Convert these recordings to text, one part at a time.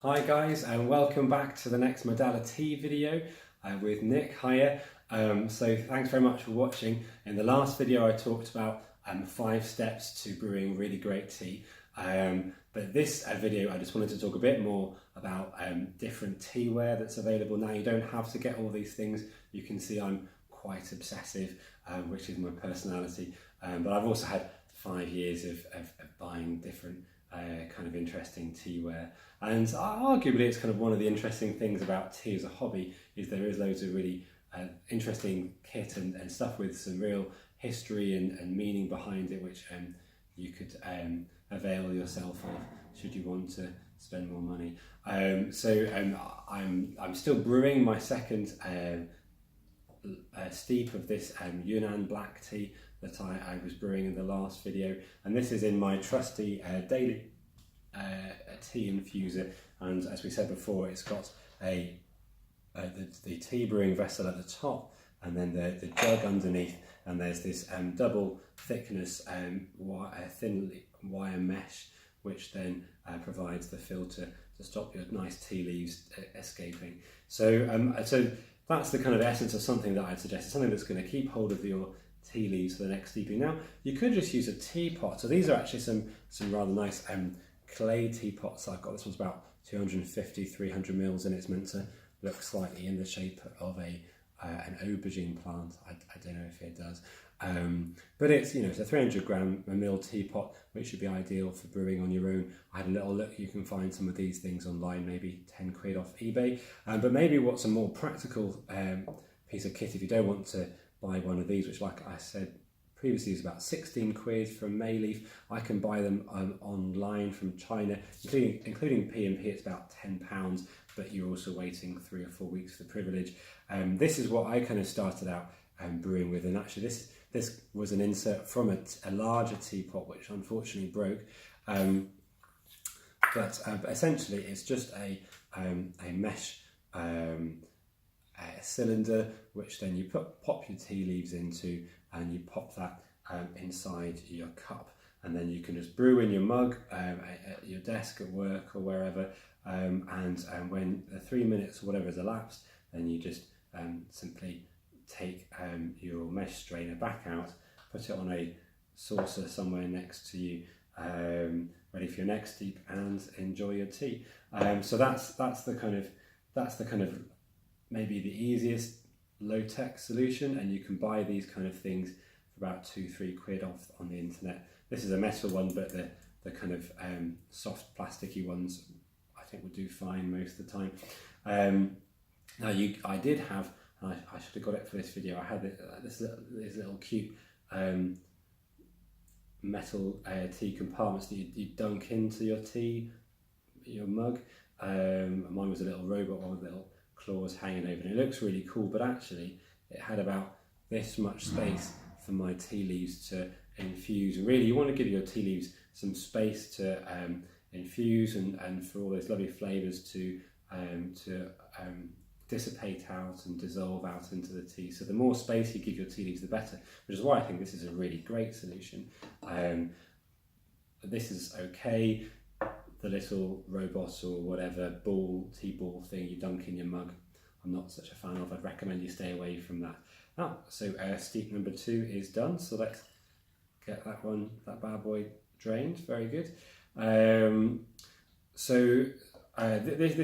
Hi guys, and welcome back to the next modality video with Nick. Hiya. So thanks very much for watching. In the last video I talked about 5 steps to brewing really great tea. But this video I just wanted to talk a bit more about different teaware that's available now. You don't have to get all these things. You can see I'm quite obsessive, which is my personality. But I've also had 5 years of buying different kind of interesting teaware, and arguably it's kind of one of the interesting things about tea as a hobby is there is loads of really interesting kit and stuff with some real history and meaning behind it, which you could avail yourself of should you want to spend more money. I'm still brewing my second steep of this Yunnan black tea that I was brewing in the last video, and this is in my trusty daily tea infuser. And as we said before, it's got the tea brewing vessel at the top, and then the jug underneath, and there's this double thickness thin wire mesh, which then provides the filter to stop your nice tea leaves escaping. So that's the kind of essence of something that I'd suggest. It's something that's going to keep hold of your tea leaves for the next steeping. Now, you could just use a teapot. So these are actually some rather nice clay teapots I've got. This one's about 250-300 mils, and it's meant to look slightly in the shape of an aubergine plant. I don't know if it does. But it's, it's a 300-gram/ml teapot, which should be ideal for brewing on your own. I had a little look. You can find some of these things online, maybe 10 quid off eBay. But maybe what's a more practical piece of kit, if you don't want to buy one of these, which, like I said previously, is about 16 quid from Mayleaf. I can buy them online from China, including P&P. It's about £10, but you're also waiting 3 or 4 weeks for the privilege. This is what I kind of started out brewing with, and actually this was an insert from a larger teapot, which unfortunately broke. But essentially, it's just a mesh cylinder, which then you pop your tea leaves into, and you pop that inside your cup, and then you can just brew in your mug at your desk at work or wherever. And when the 3 minutes or whatever has elapsed, then you just simply take your mesh strainer back out, put it on a saucer somewhere next to you, ready for your next steep, and enjoy your tea. So that's the kind of maybe the easiest low-tech solution, and you can buy these kind of things for about 2-3 quid off on the internet. This is a metal one, but the kind of soft plasticky ones I think will do fine most of the time. Now I did have, and I should have got it for this video, I had these little cute metal tea compartments that you dunk into your mug. Mine was a little robot one with little claws hanging over, and it looks really cool, but actually it had about this much space for my tea leaves to infuse. And really, you want to give your tea leaves some space to infuse and for all those lovely flavours to dissipate out and dissolve out into the tea. So the more space you give your tea leaves, the better, which is why I think this is a really great solution. This is okay. The little robot or whatever tea ball thing you dunk in your mug, I'm not such a fan of. I'd recommend you stay away from that. So steep number 2 is done. So let's get that bad boy drained. Very good. This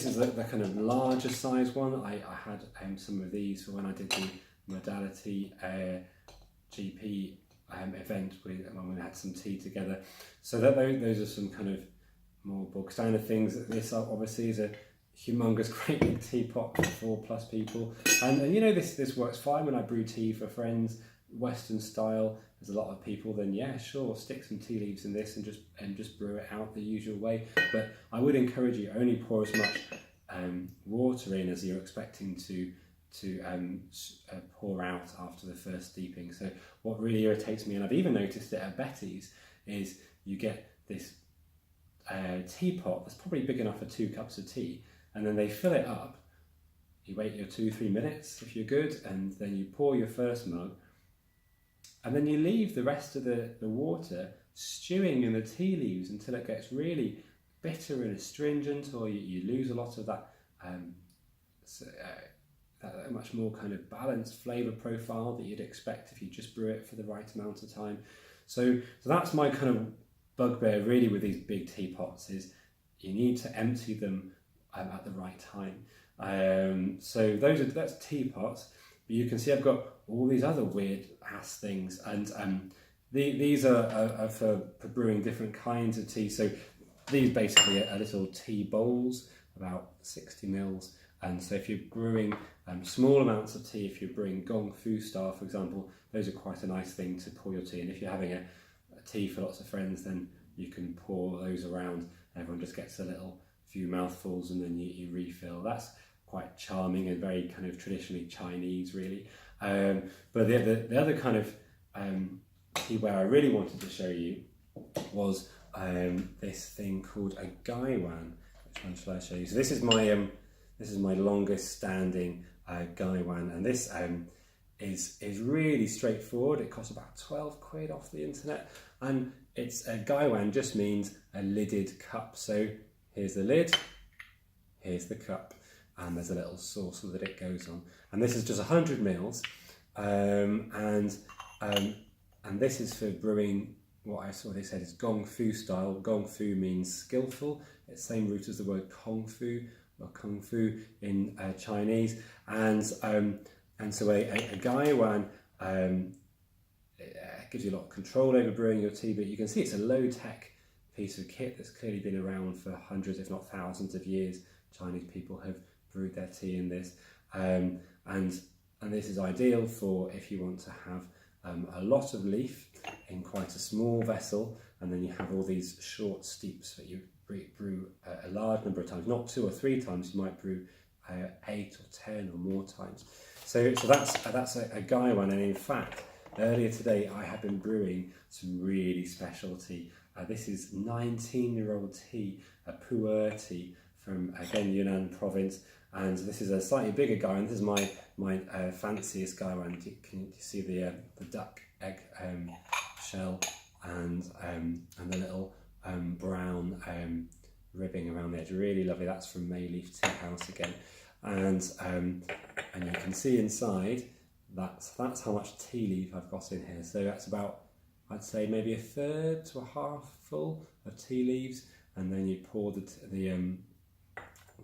is the kind of larger size one. I had some of these for when I did the modality GP event when we had some tea together. So those are some kind of more bog standard things. This obviously is a humongous great big teapot for 4+ people, and this works fine when I brew tea for friends, Western style. There's a lot of people, then yeah, sure, stick some tea leaves in this and just brew it out the usual way. But I would encourage you only pour as much water in as you're expecting to pour out after the first steeping. So what really irritates me, and I've even noticed it at Betty's, is you get this teapot that's probably big enough for 2 cups of tea, and then they fill it up. You wait your 2-3 minutes if you're good, and then you pour your first mug, and then you leave the rest of the water stewing in the tea leaves until it gets really bitter and astringent, or you lose a lot of that, that much more kind of balanced flavour profile that you'd expect if you just brew it for the right amount of time. So that's my kind of bugbear really with these big teapots, is you need to empty them at the right time. So that's teapots. But you can see I've got all these other weird ass things, and these are for brewing different kinds of tea. So these basically are little tea bowls, about 60 mils. And so if you're brewing small amounts of tea, if you're brewing gong fu style, for example, those are quite a nice thing to pour your tea in. If you're having a tea for lots of friends, then you can pour those around. Everyone just gets a little few mouthfuls and then you refill. That's quite charming and very kind of traditionally Chinese, really. But the other kind of teaware I really wanted to show you was this thing called a gaiwan. Which one shall I show you? So this is my longest standing gaiwan, and this is really straightforward. It costs about 12 quid off the internet, and it's a gaiwan just means a lidded cup. So here's the lid, here's the cup, and there's a little saucer that it goes on. And this is just 100 mils, and this is for brewing what I saw they said is gong fu style. Gong fu means skillful. It's the same root as the word kung fu or kung fu in Chinese, and so a gaiwan gives you a lot of control over brewing your tea. But you can see it's a low-tech piece of kit that's clearly been around for hundreds, if not thousands, of years. Chinese people have brewed their tea in this, and this is ideal for if you want to have a lot of leaf in quite a small vessel, and then you have all these short steeps that you brew a large number of times, not 2 or 3 times. You might brew 8 or 10 or more times. So that's a gaiwan, and in fact, earlier today I have been brewing some really special tea. This is 19-year-old tea, a pu'er tea from again Yunnan province, and this is a slightly bigger gaiwan. This is my fanciest gaiwan. Can you see the duck egg shell and the little brown ribbing around the edge? Really lovely. That's from Mayleaf Tea House again, and you can see inside that's how much tea leaf I've got in here. So that's about, I'd say, maybe 1/3 to 1/2 full of tea leaves, and then you pour the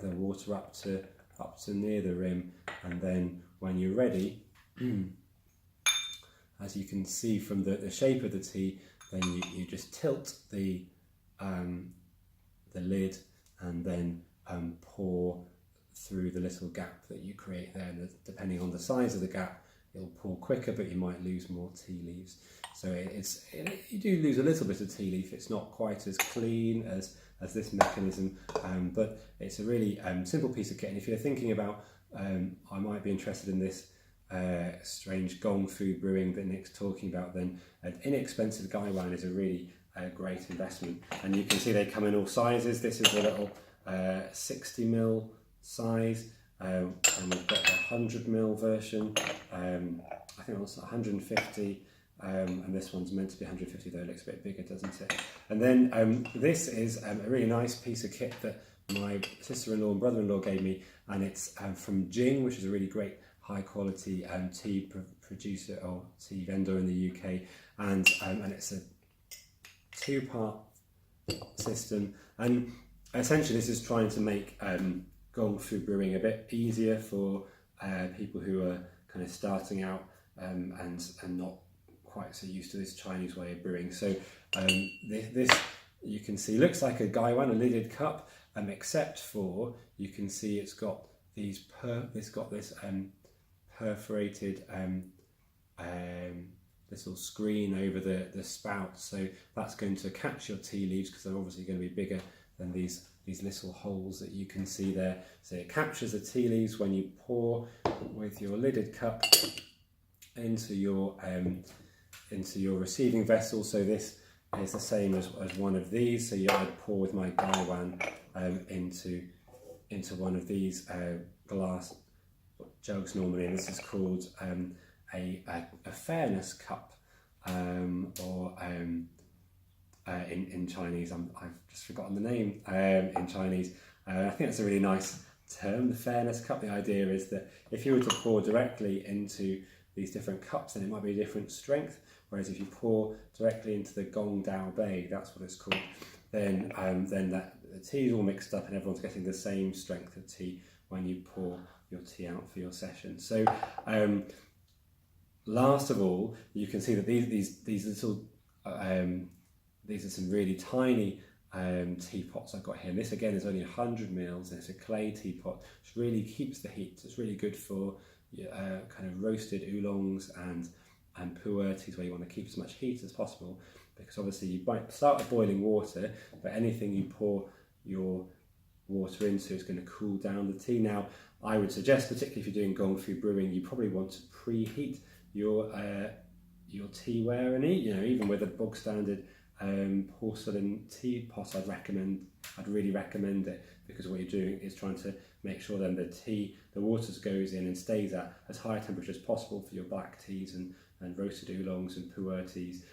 water up to near the rim, and then when you're ready, as you can see from the shape of the tea, then you just tilt the lid and then pour through the little gap that you create there. And depending on the size of the gap, it'll pour quicker, but you might lose more tea leaves. So you do lose a little bit of tea leaf. It's not quite as clean as this mechanism, but it's a really simple piece of kit. And if you're thinking about, I might be interested in this strange gong fu brewing that Nick's talking about, then an inexpensive gaiwan is a really great investment. And you can see they come in all sizes. This is a little 60 ml size, and we've got the 100 ml version. I think also 150. And this one's meant to be 150, though it looks a bit bigger, doesn't it? And then this is a really nice piece of kit that my sister-in-law and brother-in-law gave me, and it's from Jing, which is a really great high-quality tea producer or tea vendor in the UK, and it's a 2-part system, and essentially this is trying to make gong fu brewing a bit easier for people who are kind of starting out and not quite so used to this Chinese way of brewing. So this you can see looks like a gaiwan, a lidded cup, except for you can see it's got these this perforated little screen over the spout. So that's going to catch your tea leaves, because they're obviously going to be bigger than these little holes that you can see there. So it captures the tea leaves when you pour with your lidded cup into your receiving vessel. So this is the same as one of these. So I'd pour with my gaiwan into one of these glass jugs normally, and this is called a fairness cup, or in Chinese. I've just forgotten the name in Chinese. I think that's a really nice term, the fairness cup. The idea is that if you were to pour directly into these different cups, then it might be a different strength, whereas if you pour directly into the Gong Dao Bei, that's what it's called, then that the tea is all mixed up and everyone's getting the same strength of tea when you pour your tea out for your session. So last of all, you can see that these little these are some really tiny teapots I've got here. And this again is only 100 mils, and it's a clay teapot, which really keeps the heat. So it's really good for kind of roasted oolongs and pu'er teas, where you want to keep as much heat as possible, because obviously you might start with boiling water, but anything you pour your water into is going to cool down the tea. Now, I would suggest, particularly if you're doing gong fu brewing, you probably want to preheat your teaware, and even with a bog standard porcelain teapot, I'd really recommend it, because what you're doing is trying to make sure then the water goes in and stays at as high a temperature as possible for your black teas and roasted oolongs and pu'er teas,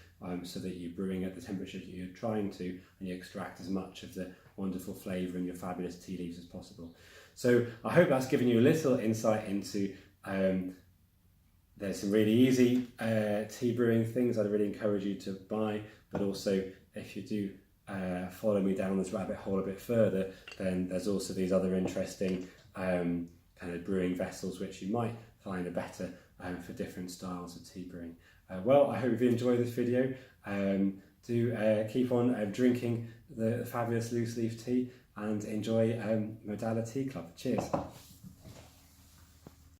so that you're brewing at the temperature that you're trying to, and you extract as much of the wonderful flavour and your fabulous tea leaves as possible. So I hope that's given you a little insight into there's some really easy tea brewing things I'd really encourage you to buy, but also if you do follow me down this rabbit hole a bit further, then there's also these other interesting kind of brewing vessels which you might find are better for different styles of tea brewing. Well, I hope you enjoyed this video. Do keep on drinking the fabulous loose leaf tea, and enjoy Modala Tea Club. Cheers.